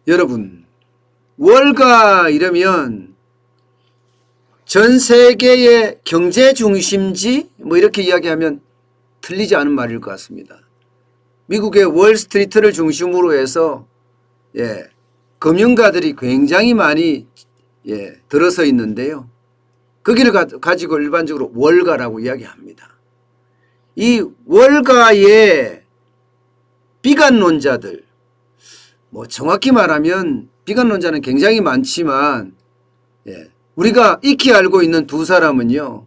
여러분, 월가 이러면 전 세계의 경제 중심지 뭐 이렇게 이야기하면 틀리지 않은 말일 것 같습니다. 미국의 월스트리트를 중심으로 해서 금융가들이 굉장히 많이 들어서 있는데요. 거기를 가지고 일반적으로 월가라고 이야기합니다. 이 월가의 비관론자들, 뭐 정확히 말하면 비관론자는 굉장히 많지만 우리가 익히 알고 있는 두 사람은요.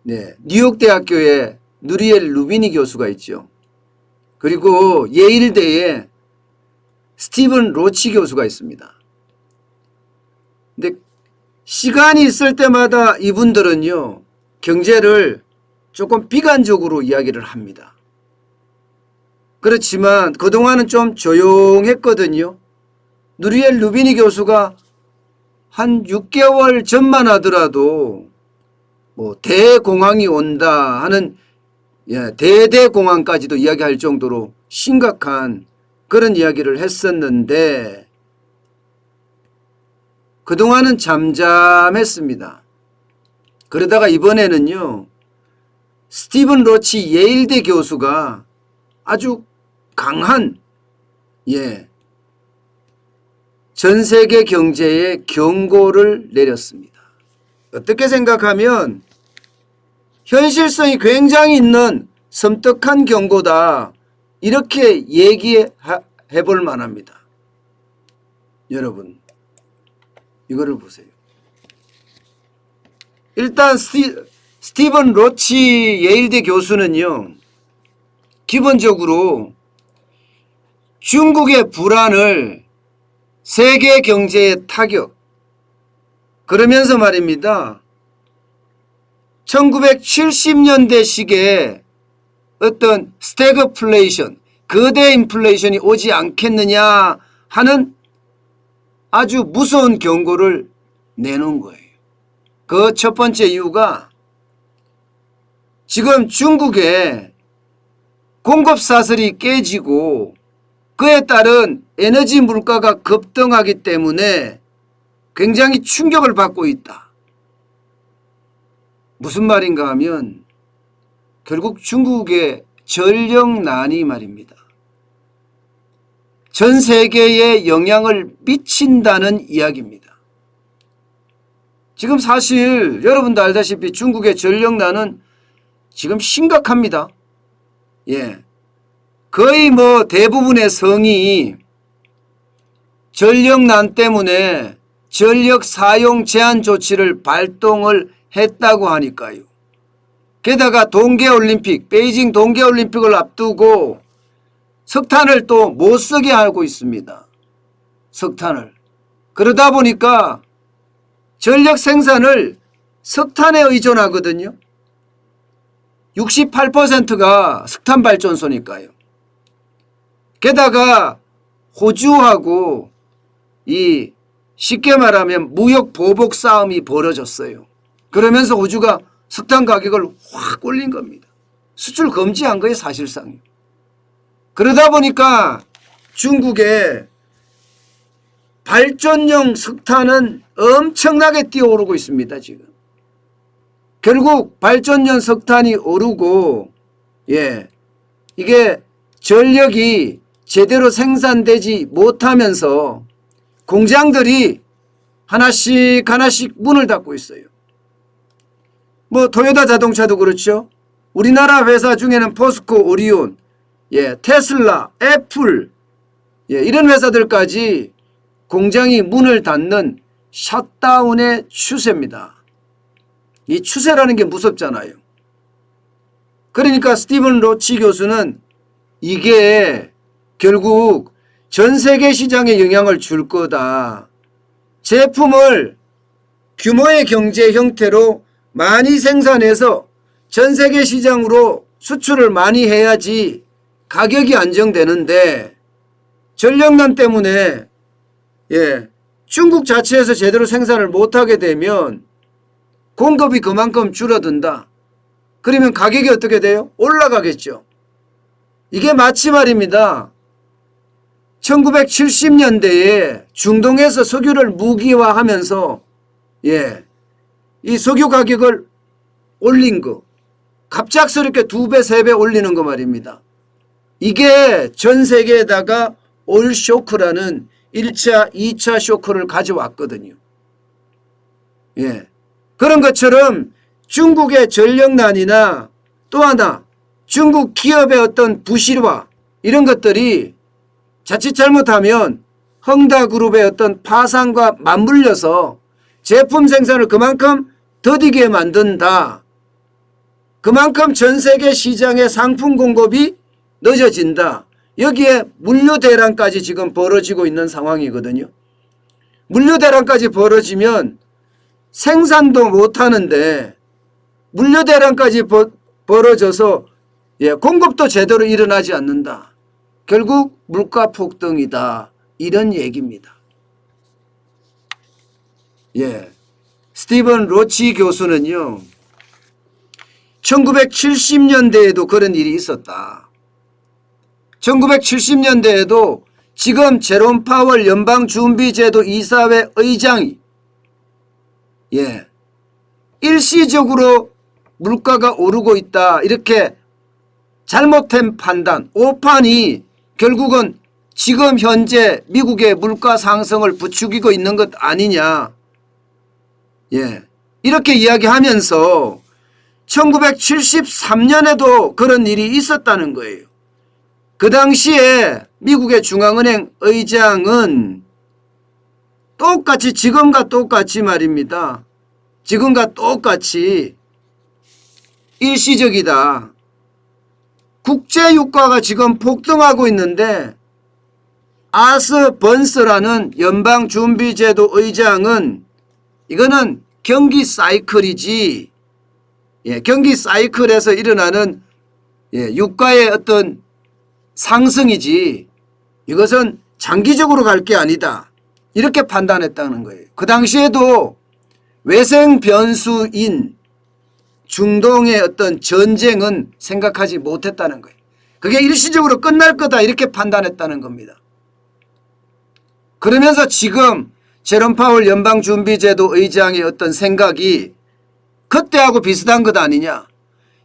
뉴욕대학교에 누리엘 루비니 교수가 있죠. 그리고 예일대에 스티븐 로치 교수가 있습니다. 근데 시간이 있을 때마다 이분들은요. 경제를 조금 비관적으로 이야기를 합니다. 그렇지만 그동안은 좀 조용했거든요. 누리엘 루비니 교수가 한 6개월 전만 하더라도 뭐 대공황이 온다 하는 대대공황까지도 이야기할 정도로 심각한 그런 이야기를 했었는데 그동안은 잠잠했습니다. 그러다가 이번에는요. 스티븐 로치 예일대 교수가 아주 강한 전 세계 경제에 경고를 내렸습니다. 어떻게 생각하면 현실성이 굉장히 있는 섬뜩한 경고다. 이렇게 얘기해 볼 만합니다. 여러분, 이거를 보세요. 일단 스티븐 로치 예일대 교수는요. 기본적으로 중국의 불안을 세계 경제의 타격 그러면서 말입니다. 1970년대식의 어떤 스태그플레이션 거대 인플레이션이 오지 않겠느냐 하는 아주 무서운 경고를 내놓은 거예요. 그 첫 번째 이유가 지금 중국의 공급사슬이 깨지고 그에 따른 에너지 물가가 급등하기 때문에 굉장히 충격을 받고 있다. 무슨 말인가 하면 결국 중국의 전력난이 말입니다. 전 세계에 영향을 미친다는 이야기입니다. 지금 사실 여러분도 알다시피 중국의 전력난은 지금 심각합니다. 거의 뭐 대부분의 성이 전력난 때문에 전력 사용 제한 조치를 발동을 했다고 하니까요. 게다가 동계올림픽, 베이징 동계올림픽을 앞두고 석탄을 또 못 쓰게 하고 있습니다. 석탄을. 그러다 보니까 전력 생산을 석탄에 의존하거든요. 68%가 석탄 발전소니까요. 게다가 호주하고 이 쉽게 말하면 무역 보복 싸움이 벌어졌어요. 그러면서 호주가 석탄 가격을 확 올린 겁니다. 수출 금지한 거예요, 사실상요. 그러다 보니까 중국의 발전용 석탄은 엄청나게 뛰어오르고 있습니다, 지금. 결국 발전용 석탄이 오르고, 이게 전력이 제대로 생산되지 못하면서 공장들이 하나씩 문을 닫고 있어요. 뭐 토요타 자동차도 그렇죠. 우리나라 회사 중에는 포스코, 오리온, 테슬라, 애플 이런 회사들까지 공장이 문을 닫는 셧다운의 추세입니다. 이 추세라는 게 무섭잖아요. 그러니까 스티븐 로치 교수는 이게 결국 전 세계 시장에 영향을 줄 거다. 제품을 규모의 경제 형태로 많이 생산해서 전 세계 시장으로 수출을 많이 해야지 가격이 안정되는데 전력난 때문에 중국 자체에서 제대로 생산을 못하게 되면 공급이 그만큼 줄어든다. 그러면 가격이 어떻게 돼요? 올라가겠죠. 이게 마치 말입니다. 1970년대에 중동에서 석유를 무기화하면서 이 석유 가격을 올린 거, 갑작스럽게 2배, 3배 올리는 거 말입니다. 이게 전 세계에다가 오일 쇼크라는 1차, 2차 쇼크를 가져왔거든요. 그런 것처럼 중국의 전력난이나 또 하나 중국 기업의 어떤 부실화 이런 것들이 자칫 잘못하면 헝다그룹의 어떤 파산과 맞물려서 제품 생산을 그만큼 더디게 만든다. 그만큼 전 세계 시장의 상품 공급이 늦어진다. 여기에 물류 대란까지 지금 벌어지고 있는 상황이거든요. 물류 대란까지 벌어지면 생산도 못하는데 물류 대란까지 벌어져서 공급도 제대로 일어나지 않는다. 결국 물가 폭등이다. 이런 얘기입니다. 스티븐 로치 교수는요. 1970년대에도 그런 일이 있었다. 1970년대에도 지금 제롬 파월 연방준비제도 이사회 의장이 일시적으로 물가가 오르고 있다. 이렇게 잘못된 판단, 오판이 결국은 지금 현재 미국의 물가 상승을 부추기고 있는 것 아니냐. 이렇게 이야기하면서 1973년에도 그런 일이 있었다는 거예요. 그 당시에 미국의 중앙은행 의장은 똑같이 지금과 똑같이 말입니다. 지금과 똑같이 일시적이다. 국제유가가 지금 폭등하고 있는데 아스 번스라는 연방준비제도 의장은 이거는 경기 사이클이지, 경기 사이클에서 일어나는 유가의 어떤 상승이지 이것은 장기적으로 갈 게 아니다. 이렇게 판단했다는 거예요. 그 당시에도 외생 변수인 중동의 어떤 전쟁은 생각하지 못했다는 거예요. 그게 일시적으로 끝날 거다 이렇게 판단했다는 겁니다. 그러면서 지금 제롬 파월 연방준비제도 의장의 어떤 생각이 그때하고 비슷한 것 아니냐.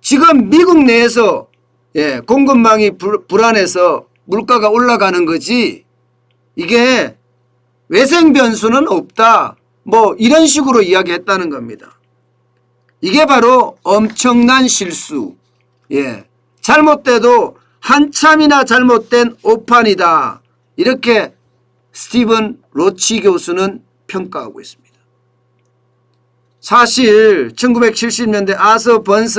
지금 미국 내에서 공급망이 불안해서 물가가 올라가는 거지 이게 외생 변수는 없다. 뭐 이런 식으로 이야기했다는 겁니다. 이게 바로 엄청난 실수. 잘못돼도 한참이나 잘못된 오판이다. 이렇게 스티븐 로치 교수는 평가하고 있습니다. 사실 1970년대 아서 번스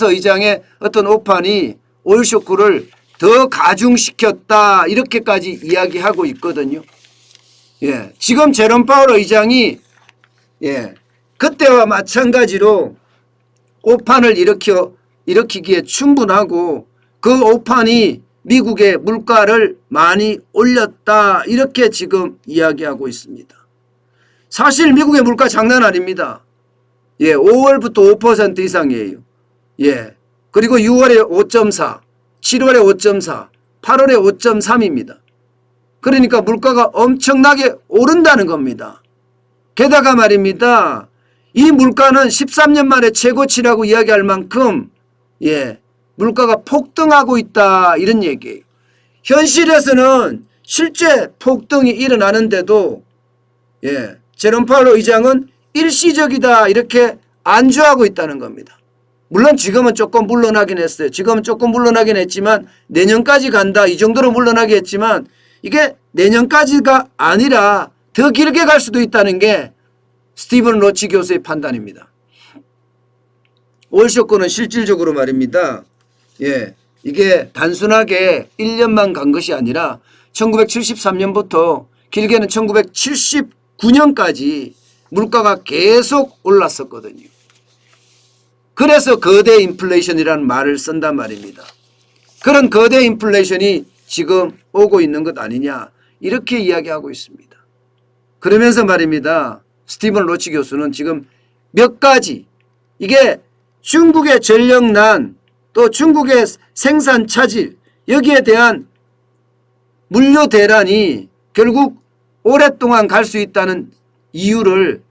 의장의 어떤 오판이 오일 쇼크를 더 가중시켰다. 이렇게까지 이야기하고 있거든요. 지금 제롬 파월 의장이 그때와 마찬가지로 오판을 일으키기에 충분하고 그 오판이 미국의 물가를 많이 올렸다. 이렇게 지금 이야기하고 있습니다. 사실 미국의 물가 장난 아닙니다. 5월부터 5% 이상이에요. 그리고 6월에 5.4, 7월에 5.4, 8월에 5.3입니다. 그러니까 물가가 엄청나게 오른다는 겁니다. 게다가 말입니다. 이 물가는 13년 만에 최고치라고 이야기할 만큼 물가가 폭등하고 있다. 이런 얘기예요. 현실에서는 실제 폭등이 일어나는데도 제롬 파월 의장은 일시적이다. 이렇게 안주하고 있다는 겁니다. 물론 지금은 조금 물러나긴 했어요. 지금은 조금 물러나긴 했지만 내년까지 간다. 이 정도로 물러나긴 했지만 이게 내년까지가 아니라 더 길게 갈 수도 있다는 게 스티븐 로치 교수의 판단입니다. 오일 쇼크는 실질적으로 말입니다. 이게 단순하게 1년만 간 것이 아니라 1973년부터 길게는 1979년까지 물가가 계속 올랐었거든요. 그래서 거대 인플레이션이라는 말을 쓴단 말입니다. 그런 거대 인플레이션이 지금 오고 있는 것 아니냐 이렇게 이야기하고 있습니다. 그러면서 말입니다. 스티븐 로치 교수는 지금 몇 가지 이게 중국의 전력난 또 중국의 생산 차질 여기에 대한 물류 대란이 결국 오랫동안 갈 수 있다는 이유를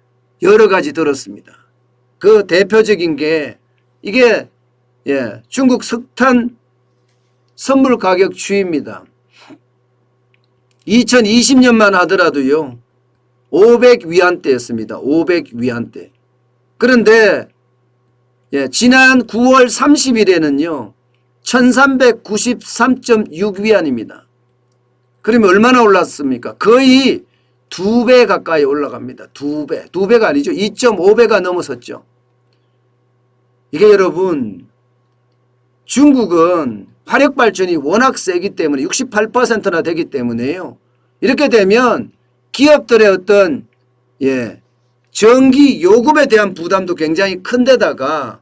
여러 가지 들었습니다. 그 대표적인 게 이게 중국 석탄 선물 가격 추이입니다. 2020년만 하더라도요 500위안대였습니다. 500위안대. 그런데 지난 9월 30일에는요 1393.6위안입니다. 그러면 얼마나 올랐습니까? 거의 2배 가까이 올라갑니다. 2배. 2배가 아니죠. 2.5배가 넘어섰죠. 이게 여러분 중국은 화력발전이 워낙 세기 때문에 68%나 되기 때문에요. 이렇게 되면 기업들의 어떤 전기 요금에 대한 부담도 굉장히 큰데다가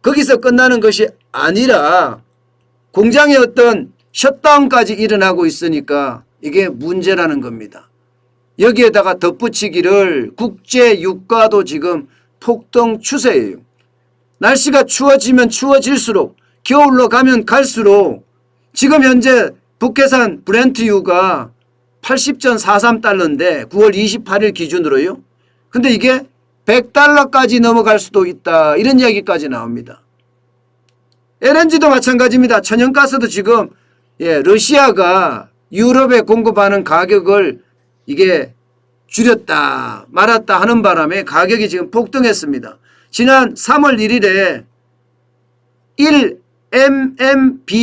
거기서 끝나는 것이 아니라 공장의 어떤 셧다운까지 일어나고 있으니까 이게 문제라는 겁니다. 여기에다가 덧붙이기를 국제 유가도 지금 폭등 추세예요. 날씨가 추워지면 추워질수록 겨울로 가면 갈수록 지금 현재 북해산 브렌트유가 80.43달러인데 9월 28일 기준으로요. 근데 이게 100달러까지 넘어갈 수도 있다. 이런 이야기까지 나옵니다. LNG도 마찬가지입니다. 천연가스도 지금 러시아가 유럽에 공급하는 가격을 이게 줄였다 말았다 하는 바람에 가격이 지금 폭등했습니다. 지난 3월 1일에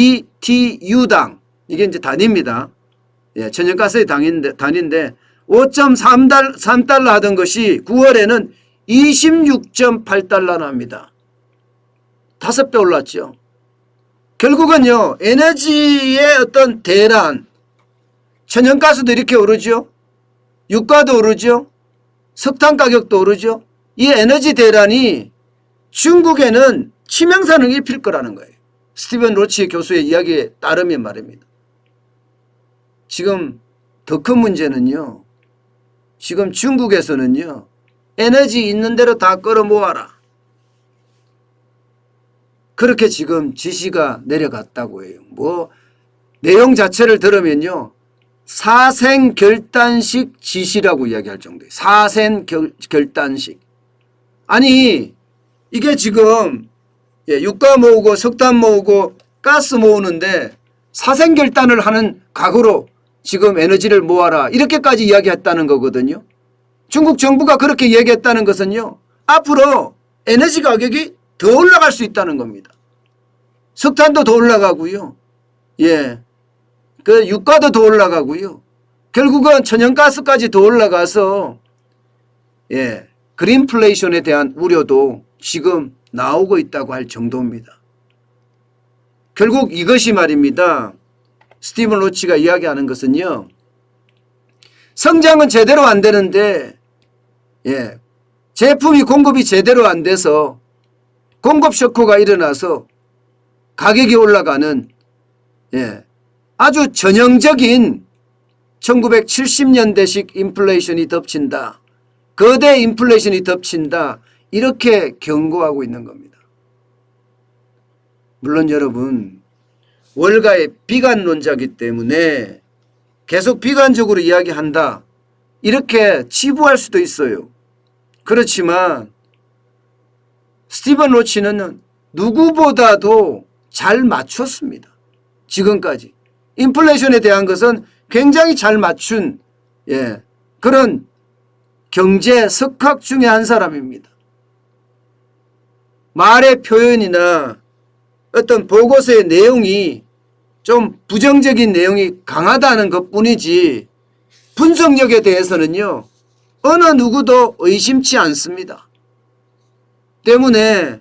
1MMBTU당 이게 이제 단위입니다. 천연가스의 단위인데 5.3달러 하던 것이 9월에는 26.8달러 납니다. 5배 올랐죠. 결국은요 에너지의 어떤 대란, 천연가스도 이렇게 오르죠. 유가도 오르죠. 석탄 가격도 오르죠. 이 에너지 대란이 중국에는 치명상을 입힐 거라는 거예요. 스티븐 로치 교수의 이야기에 따르면 말입니다. 지금 더 큰 문제는요. 지금 중국에서는요. 에너지 있는 대로 다 끌어모아라. 그렇게 지금 지시가 내려갔다고 해요. 내용 자체를 들으면요. 사생결단식 지시라고 이야기할 정도예요. 사생결단식. 아니 이게 지금 유가 모으고 석탄 모으고 가스 모으는데 사생결단을 하는 각오로 지금 에너지를 모아라 이렇게까지 이야기했다는 거거든요. 중국 정부가 그렇게 얘기했다는 것은요. 앞으로 에너지 가격이 더 올라갈 수 있다는 겁니다. 석탄도 더 올라가고요. 그 유가도 더 올라가고요. 결국은 천연가스까지 더 올라가서 그린플레이션에 대한 우려도 지금 나오고 있다고 할 정도입니다. 결국 이것이 말입니다. 스티븐 로치가 이야기하는 것은요. 성장은 제대로 안 되는데 제품이 공급이 제대로 안 돼서 공급 쇼크가 일어나서 가격이 올라가는 아주 전형적인 1970년대식 인플레이션이 덮친다. 거대 인플레이션이 덮친다. 이렇게 경고하고 있는 겁니다. 물론 여러분 월가의 비관론자이기 때문에 계속 비관적으로 이야기한다. 이렇게 치부할 수도 있어요. 그렇지만 스티븐 로치는 누구보다도 잘 맞췄습니다. 지금까지. 인플레이션에 대한 것은 굉장히 잘 맞춘 그런 경제 석학 중에 한 사람입니다. 말의 표현이나 어떤 보고서의 내용이 좀 부정적인 내용이 강하다는 것뿐이지 분석력에 대해서는요. 어느 누구도 의심치 않습니다. 때문에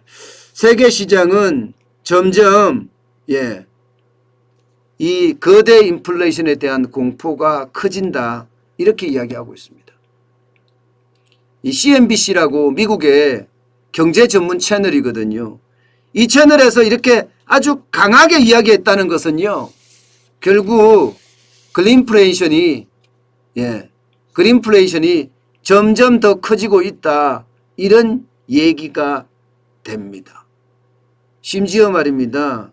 세계 시장은 점점 이 거대 인플레이션에 대한 공포가 커진다. 이렇게 이야기하고 있습니다. 이 CNBC라고 미국의 경제 전문 채널이거든요. 이 채널에서 이렇게 아주 강하게 이야기했다는 것은요. 결국 그린플레이션이 점점 더 커지고 있다. 이런 얘기가 됩니다. 심지어 말입니다.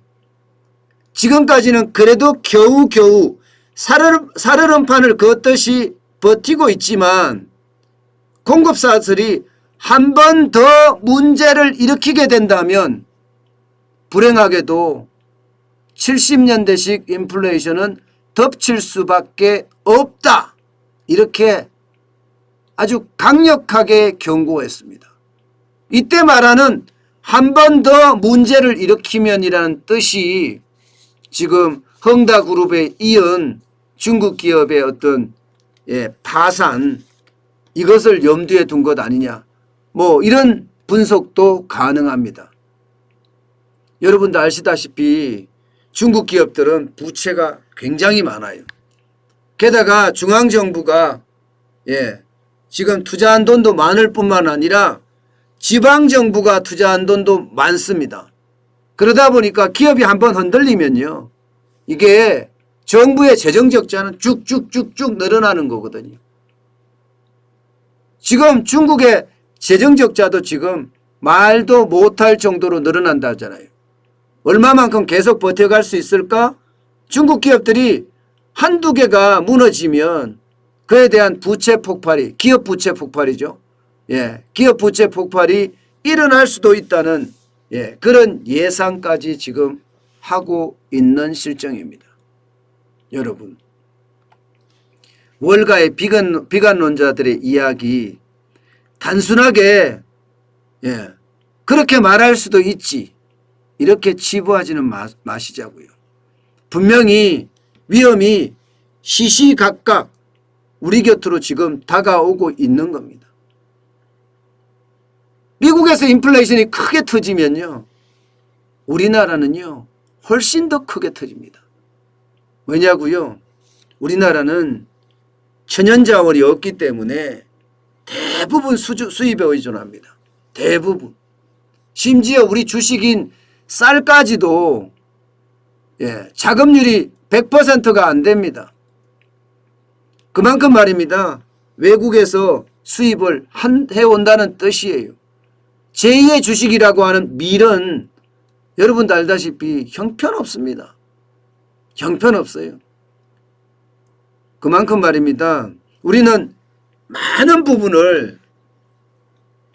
지금까지는 그래도 겨우겨우 살얼음판을 걷듯이 버티고 있지만 공급사들이 한 번 더 문제를 일으키게 된다면 불행하게도 70년대식 인플레이션은 덮칠 수밖에 없다. 이렇게 아주 강력하게 경고했습니다. 이때 말하는 한 번 더 문제를 일으키면이라는 뜻이 지금 헝다그룹에 이은 중국 기업의 어떤 파산, 이것을 염두에 둔 것 아니냐, 뭐 이런 분석도 가능합니다. 여러분도 아시다시피 중국 기업들은 부채가 굉장히 많아요. 게다가 중앙정부가 지금 투자한 돈도 많을 뿐만 아니라 지방정부가 투자한 돈도 많습니다. 그러다 보니까 기업이 한번 흔들리면요, 이게 정부의 재정적자는 쭉쭉쭉쭉 늘어나는 거거든요. 지금 중국의 재정적자도 지금 말도 못할 정도로 늘어난다 하잖아요. 얼마만큼 계속 버텨갈 수 있을까? 중국 기업들이 한두 개가 무너지면 그에 대한 부채 폭발이, 기업 부채 폭발이죠. 기업 부채 폭발이 일어날 수도 있다는 그런 예상까지 지금 하고 있는 실정입니다. 여러분, 월가의 비관론자들의 이야기 단순하게 그렇게 말할 수도 있지, 이렇게 치부하지는 마시자고요. 분명히 위험이 시시각각 우리 곁으로 지금 다가오고 있는 겁니다. 미국에서 인플레이션이 크게 터지면요, 우리나라는요 훨씬 더 크게 터집니다. 왜냐고요? 우리나라는 천연자원이 없기 때문에 대부분 수입에 의존합니다. 대부분. 심지어 우리 주식인 쌀까지도 자금률이 100%가 안 됩니다. 그만큼 말입니다, 외국에서 수입을 해온다는 뜻이에요. 제2의 주식이라고 하는 밀은 여러분도 알다시피 형편없습니다. 형편없어요. 그만큼 말입니다, 우리는 많은 부분을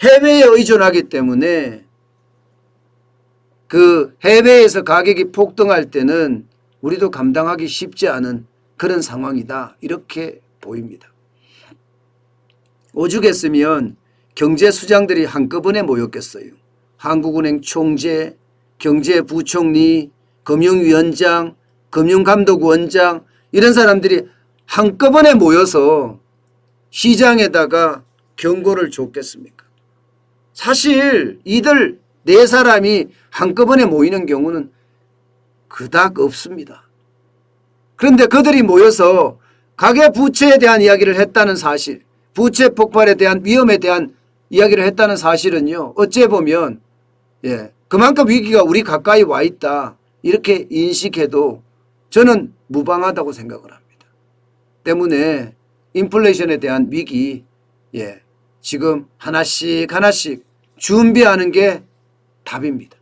해외에 의존하기 때문에 그 해외에서 가격이 폭등할 때는 우리도 감당하기 쉽지 않은 그런 상황이다, 이렇게 보입니다. 오죽했으면 경제수장들이 한꺼번에 모였겠어요. 한국은행 총재, 경제부총리, 금융위원장, 금융감독원장, 이런 사람들이 한꺼번에 모여서 시장에다가 경고를 줬겠습니까? 사실 이들 네 사람이 한꺼번에 모이는 경우는 그닥 없습니다. 그런데 그들이 모여서 가계부채에 대한 이야기를 했다는 사실, 부채 폭발에 대한 위험에 대한 이야기를 했다는 사실은요, 어째 보면 그만큼 위기가 우리 가까이 와 있다, 이렇게 인식해도 저는 무방하다고 생각을 합니다. 때문에 인플레이션에 대한 위기 지금 하나씩 하나씩 준비하는 게 답입니다.